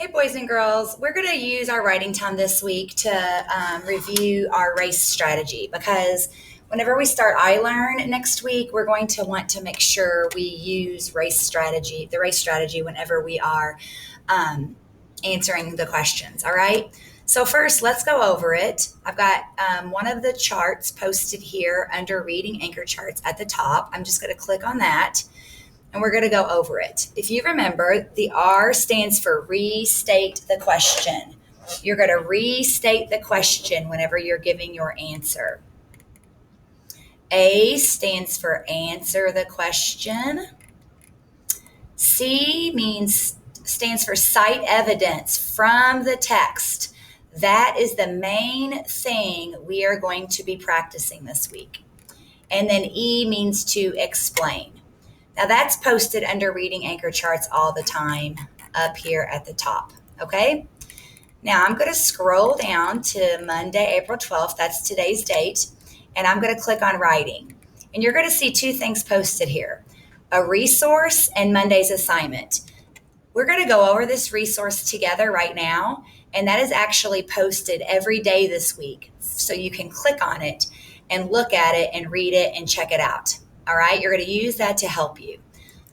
Hey, boys and girls, we're going to use our writing time this week to review our race strategy because whenever we start iLearn next week, we're going to want to make sure we use the race strategy whenever we are answering the questions. All right. So first, let's go over it. I've got one of the charts posted here under Reading Anchor Charts at the top. I'm just going to click on that and we're going to go over it. If you remember, the R stands for restate the question. You're going to restate the question whenever you're giving your answer. A stands for answer the question. C stands for cite evidence from the text. That is the main thing we are going to be practicing this week. And then E means to explain. Now that's posted under Reading Anchor Charts all the time up here at the top, okay? Now I'm going to scroll down to Monday, April 12th. That's today's date. And I'm going to click on Writing. And you're going to see two things posted here, a resource and Monday's assignment. We're going to go over this resource together right now, and that is actually posted every day this week. So you can click on it and look at it and read it and check it out. All right, you're going to use that to help you.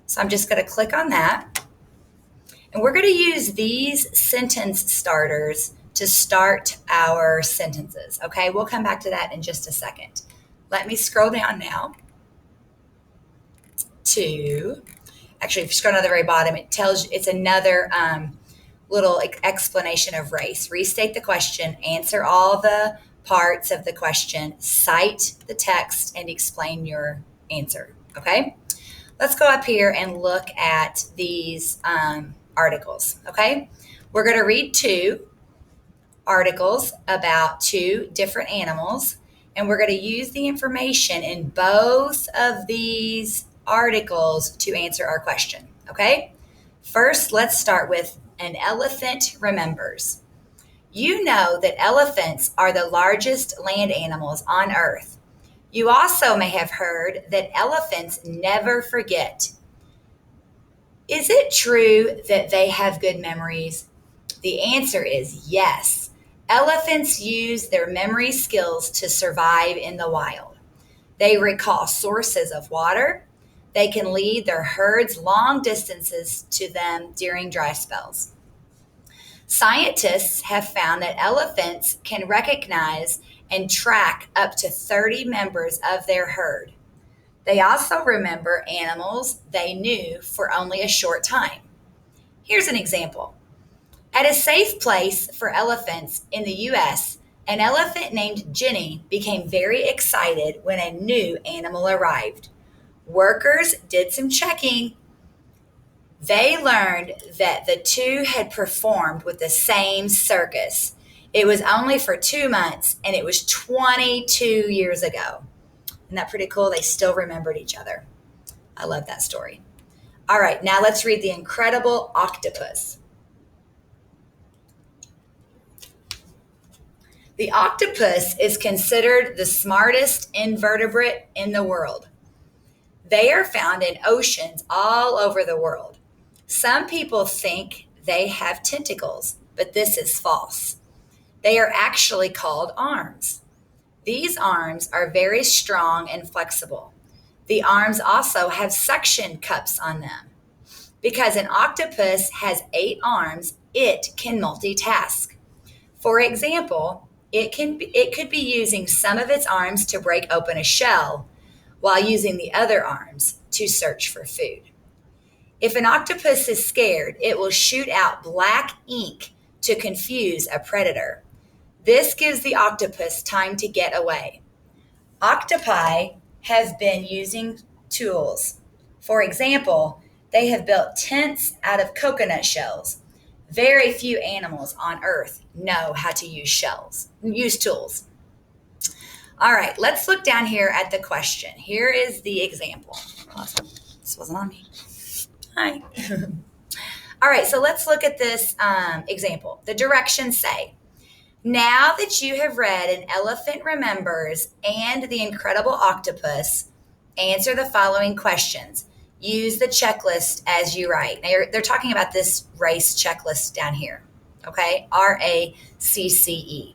So I'm just going to click on that. And we're going to use these sentence starters to start our sentences. Okay, we'll come back to that in just a second. Let me scroll down now to, actually, if you scroll down to the very bottom, it tells you it's another little explanation of race. Restate the question, answer all the parts of the question, cite the text, and explain your answer. Okay, let's go up here and look at these articles. Okay, we're going to read two articles about two different animals, and we're going to use the information in both of these articles to answer our question. Okay, first let's start with An Elephant Remembers. You know that elephants are the largest land animals on Earth. You also may have heard that elephants never forget. Is it true that they have good memories? The answer is yes. Elephants use their memory skills to survive in the wild. They recall sources of water. They can lead their herds long distances to them during dry spells. Scientists have found that elephants can recognize and track up to 30 members of their herd. They also remember animals they knew for only a short time. Here's an example. At a safe place for elephants in the U.S., an elephant named Jenny became very excited when a new animal arrived. Workers did some checking. They learned that the two had performed with the same circus. It was only for 2 months, and it was 22 years ago. Isn't that pretty cool? They still remembered each other. I love that story. All right, now let's read The Incredible Octopus. The octopus is considered the smartest invertebrate in the world. They are found in oceans all over the world. Some people think they have tentacles, but this is false. They are actually called arms. These arms are very strong and flexible. The arms also have suction cups on them. Because an octopus has 8 arms, it can multitask. For example, it could be using some of its arms to break open a shell while using the other arms to search for food. If an octopus is scared, it will shoot out black ink to confuse a predator. This gives the octopus time to get away. Octopi have been using tools. For example, they have built tents out of coconut shells. Very few animals on Earth know how to use tools. All right, let's look down here at the question. Here is the example. Awesome. This wasn't on me. Hi. All right, so let's look at this example. The directions say, now that you have read An Elephant Remembers and The Incredible Octopus, answer the following questions. use the checklist as you write. Now, they're talking about this race checklist down here, okay? RACCE.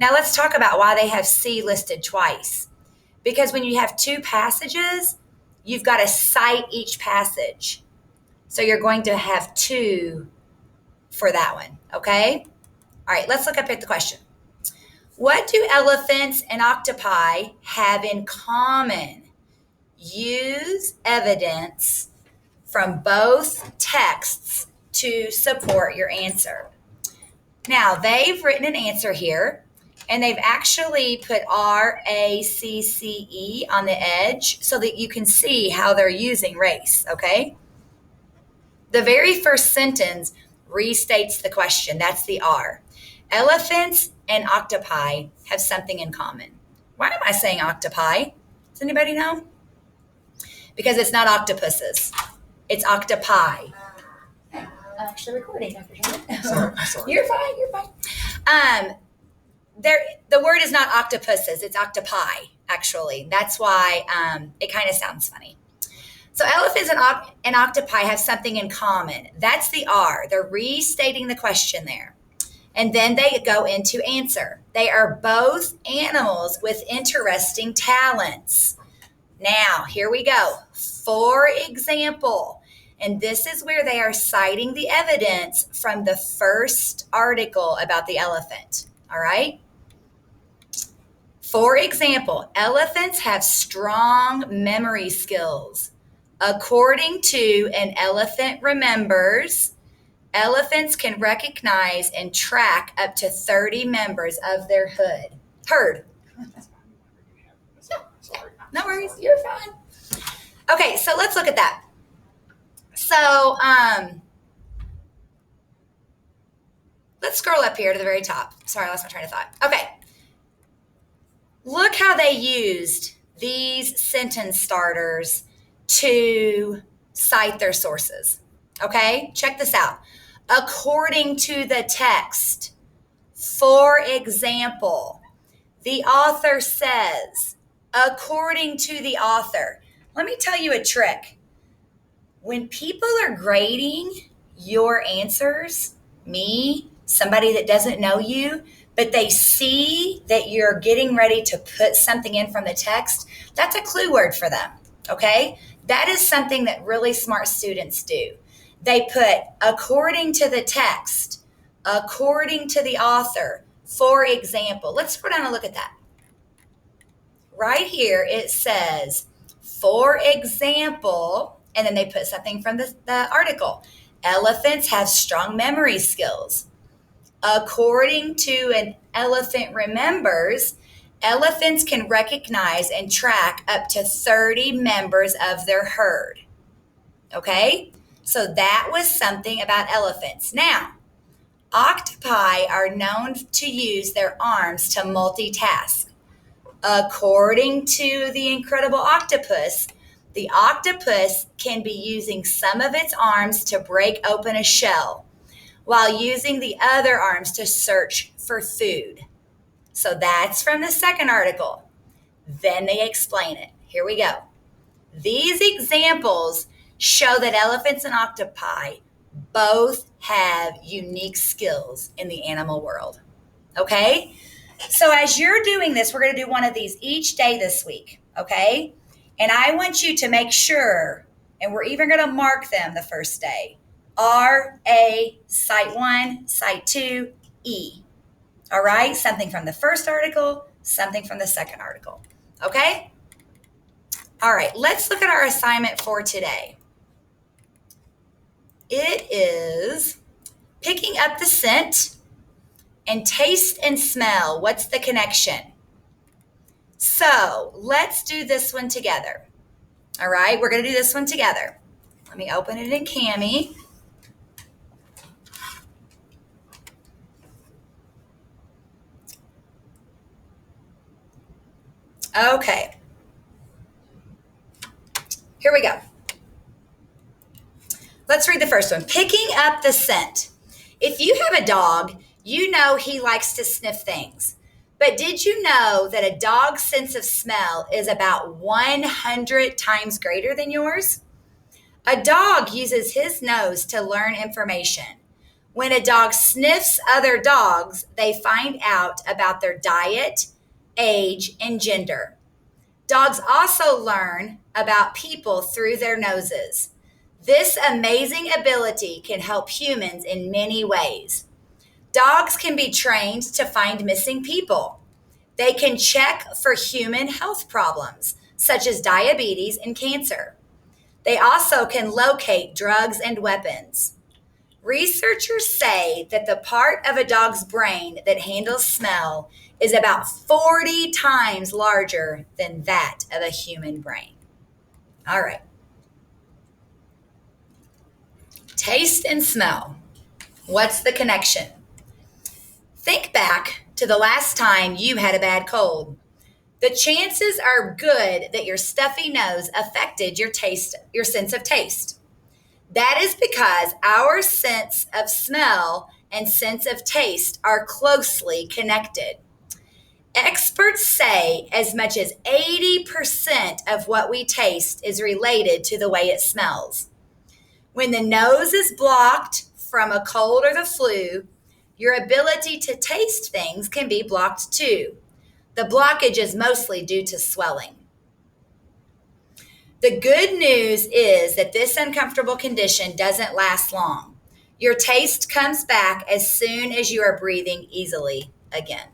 Now, let's talk about why they have C listed twice. Because when you have two passages, you've got to cite each passage. So you're going to have two for that one, okay? All right, let's look up at the question. What do elephants and octopi have in common? Use evidence from both texts to support your answer. Now, they've written an answer here, and they've actually put RACCE on the edge so that you can see how they're using race, okay? The very first sentence restates the question. That's the R. Elephants and octopi have something in common. Why am I saying octopi? Does anybody know? Because it's not octopuses. It's octopi. I'm actually recording, Dr. John. Sorry. You're fine. The word is not octopuses. It's octopi, actually. That's why it kind of sounds funny. So elephants and octopi have something in common. That's the R. They're restating the question there. And then they go into answer. They are both animals with interesting talents. Now, here we go. For example, and this is where they are citing the evidence from the first article about the elephant. All right? For example, elephants have strong memory skills. According to An Elephant Remembers, elephants can recognize and track up to 30 members of their herd. No worries, you're fine. Okay, so let's look at that. So let's scroll up here to the very top. Sorry, I lost my train of thought. Okay. Look how they used these sentence starters to cite their sources. Okay, check this out. According to the text, for example, the author says, according to the author. Let me tell you a trick. When people are grading your answers, me, somebody that doesn't know you, but they see that you're getting ready to put something in from the text, that's a clue word for them, okay? That is something that really smart students do. They put according to the text, according to the author, for example. Let's go down and look at that. Right here it says, for example, and then they put something from the article. Elephants have strong memory skills. According to An Elephant Remembers, elephants can recognize and track up to 30 members of their herd. Okay? So that was something about elephants. Now, octopi are known to use their arms to multitask. According to The Incredible Octopus, the octopus can be using some of its arms to break open a shell while using the other arms to search for food. So that's from the second article. Then they explain it. Here we go. These examples show that elephants and octopi both have unique skills in the animal world. Okay? So as you're doing this, we're going to do one of these each day this week. Okay? And I want you to make sure, and we're even going to mark them the first day. R-A, Site 1, Site 2, E. All right? Something from the first article, something from the second article. Okay? All right, let's look at our assignment for today. It is picking up the scent and taste and smell. What's the connection? So let's do this one together. All right, we're going to do this one together. Let me open it in Kami. Okay. Here we go. Let's read the first one. Picking up the scent. If you have a dog, you know he likes to sniff things. But did you know that a dog's sense of smell is about 100 times greater than yours? A dog uses his nose to learn information. When a dog sniffs other dogs, they find out about their diet, age, and gender. Dogs also learn about people through their noses. This amazing ability can help humans in many ways. Dogs can be trained to find missing people. They can check for human health problems, such as diabetes and cancer. They also can locate drugs and weapons. Researchers say that the part of a dog's brain that handles smell is about 40 times larger than that of a human brain. All right. Taste and smell. What's the connection? Think back to the last time you had a bad cold. The chances are good that your stuffy nose affected your sense of taste. That is because our sense of smell and sense of taste are closely connected. Experts say as much as 80% of what we taste is related to the way it smells. When the nose is blocked from a cold or the flu, your ability to taste things can be blocked too. The blockage is mostly due to swelling. The good news is that this uncomfortable condition doesn't last long. Your taste comes back as soon as you are breathing easily again.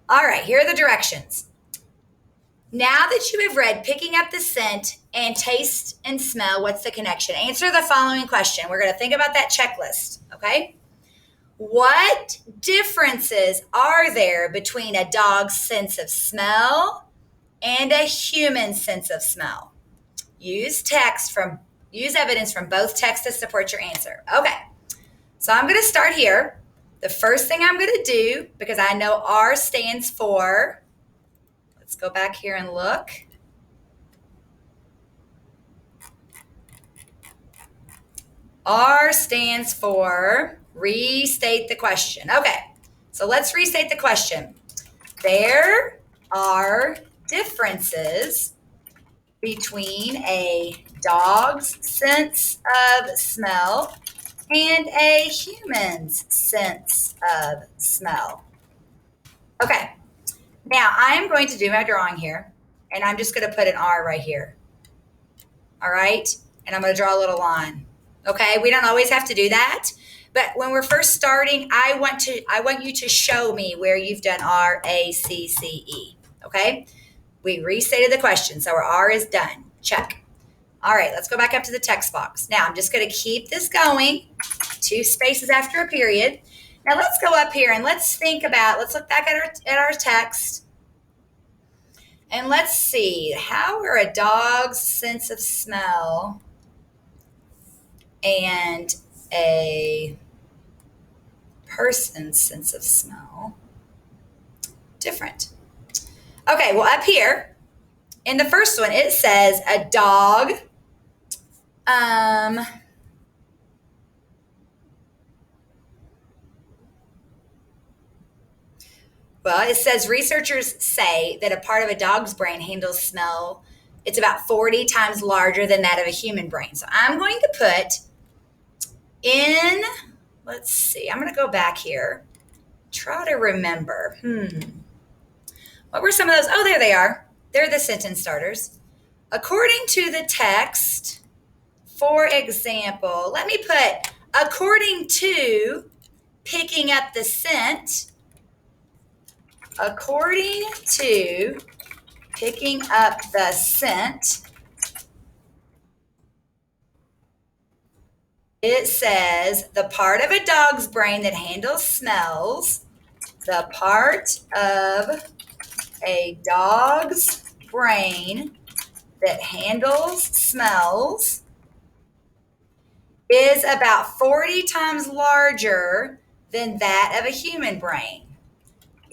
All right, here are the directions. Now that you have read picking up the scent and taste and smell, what's the connection? Answer the following question. We're going to think about that checklist, okay? What differences are there between a dog's sense of smell and a human sense of smell? Use evidence from both texts to support your answer. Okay, so I'm going to start here. The first thing I'm going to do, because I know R stands for, let's go back here and look. R stands for restate the question. Okay, so let's restate the question. There are differences between a dog's sense of smell and a human's sense of smell. Okay, now I'm going to do my drawing here, and I'm just going to put an R right here. All right, and I'm going to draw a little line. Okay, we don't always have to do that, but when we're first starting, I want you to show me where you've done R, A, C, C, E. Okay, we restated the question, so our R is done. Check. All right, let's go back up to the text box. Now I'm just going to keep this going, 2 spaces after a period. Now let's go up here and let's look back at our text. And let's see, how are a dog's sense of smell and a person's sense of smell different? Okay, well, up here in the first one, it says a dog well, it says researchers say that a part of a dog's brain handles smell. It's about 40 times larger than that of a human brain. So I'm going to put in, let's see, I'm going to go back here. Try to remember. What were some of those? Oh, there they are. They're the sentence starters. According to the text, for example, let me put, according to picking up the scent, according to picking up the scent, it says the part of a dog's brain that handles smells, the part of a dog's brain that handles smells is about 40 times larger than that of a human brain.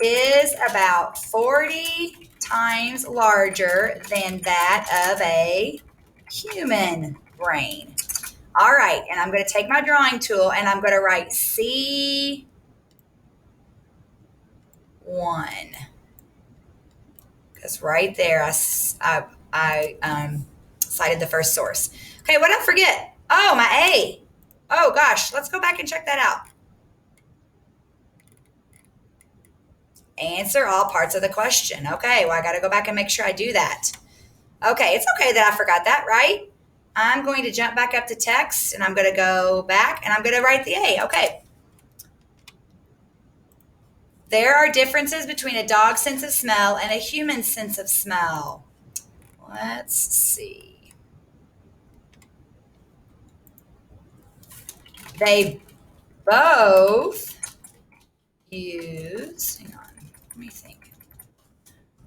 Is about 40 times larger than that of a human brain. All right, and I'm going to take my drawing tool and I'm going to write C1. Because right there I cited the first source. Okay, what did I forget? Oh, my A. Oh, gosh. Let's go back and check that out. Answer all parts of the question. Okay, well, I got to go back and make sure I do that. Okay, it's okay that I forgot that, right? I'm going to jump back up to text, and I'm going to go back, and I'm going to write the A. Okay. There are differences between a dog's sense of smell and a human sense of smell. Let's see. They both use, hang on, let me think.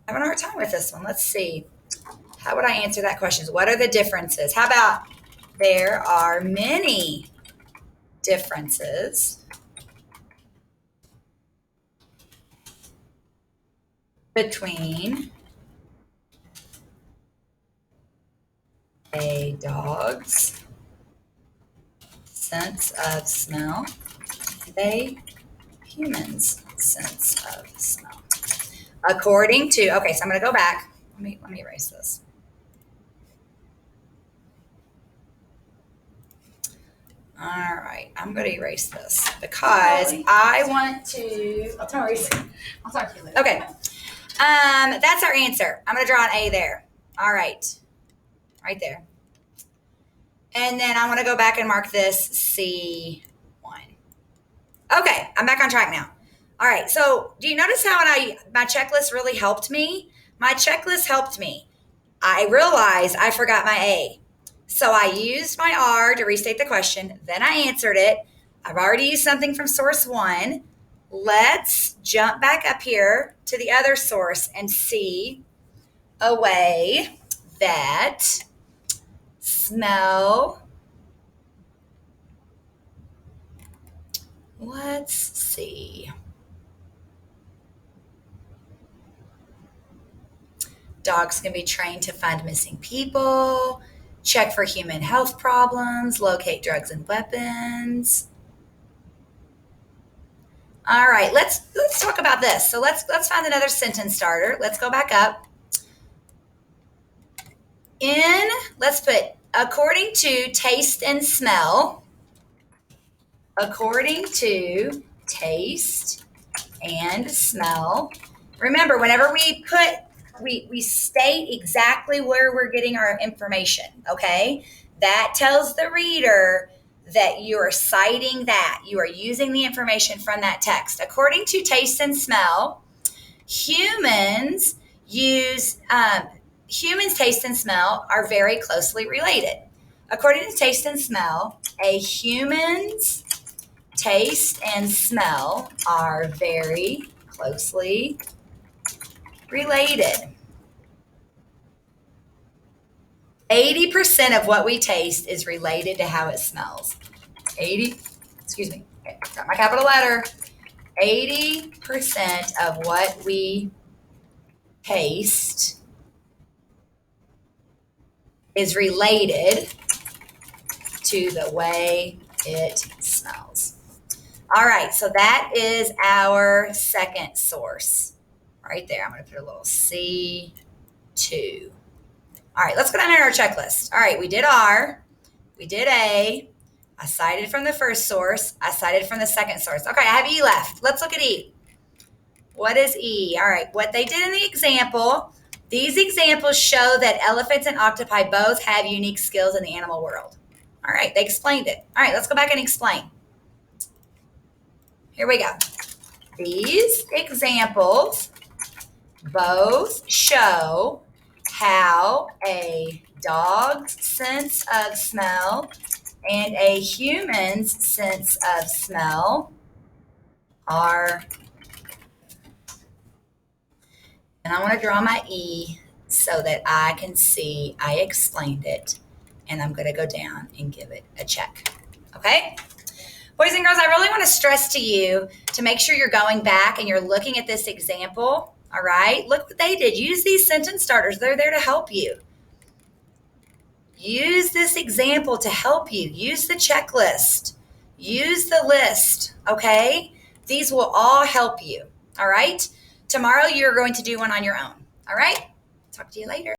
I'm having a hard time with this one. Let's see. How would I answer that question? What are the differences? How about there are many differences between a dog's sense of smell and a human's sense of smell. According to, okay, so I'm going to go back. Let me erase this. All right, I'm going to erase this because I want to. I'll talk to you later. Okay, that's our answer. I'm going to draw an A there. All right, right there. And then I want to go back and mark this C1. Okay, I'm back on track now. All right, so do you notice how my checklist really helped me? My checklist helped me. I realized I forgot my A. So I used my R to restate the question. Then I answered it. I've already used something from source 1. Let's jump back up here to the other source and see a way that smell. Let's see. Dogs can be trained to find missing people, check for human health problems, locate drugs and weapons. All right, let's talk about this. So let's find another sentence starter. Let's go back up. Let's put according to taste and smell. According to taste and smell. Remember, whenever we state exactly where we're getting our information, okay? That tells the reader that you are citing that. You are using the information from that text. According to taste and smell, humans taste and smell are very closely related. According to taste and smell, a human's taste and smell are very closely related. 80% of what we taste is related to how it smells. Okay, got my capital letter. 80% of what we taste is related to the way it smells. All right, so that is our second source. Right there, I'm going to put a little C2. All right, let's go down to our checklist. All right, we did R, we did A, I cited from the first source, I cited from the second source. Okay, I have E left. Let's look at E. What is E? All right, what they did in the example, these examples show that elephants and octopi both have unique skills in the animal world. All right, they explained it. All right, let's go back and explain. Here we go. These examples both show how a dog's sense of smell and a human's sense of smell are. And I want to draw my E so that I can see I explained it. And I'm going to go down and give it a check. Okay? Boys and girls, I really want to stress to you to make sure you're going back and you're looking at this example. All right? Look what they did. Use these sentence starters. They're there to help you. Use this example to help you. Use the checklist. Use the list. Okay? These will all help you. All right? Tomorrow, you're going to do one on your own. All right? Talk to you later.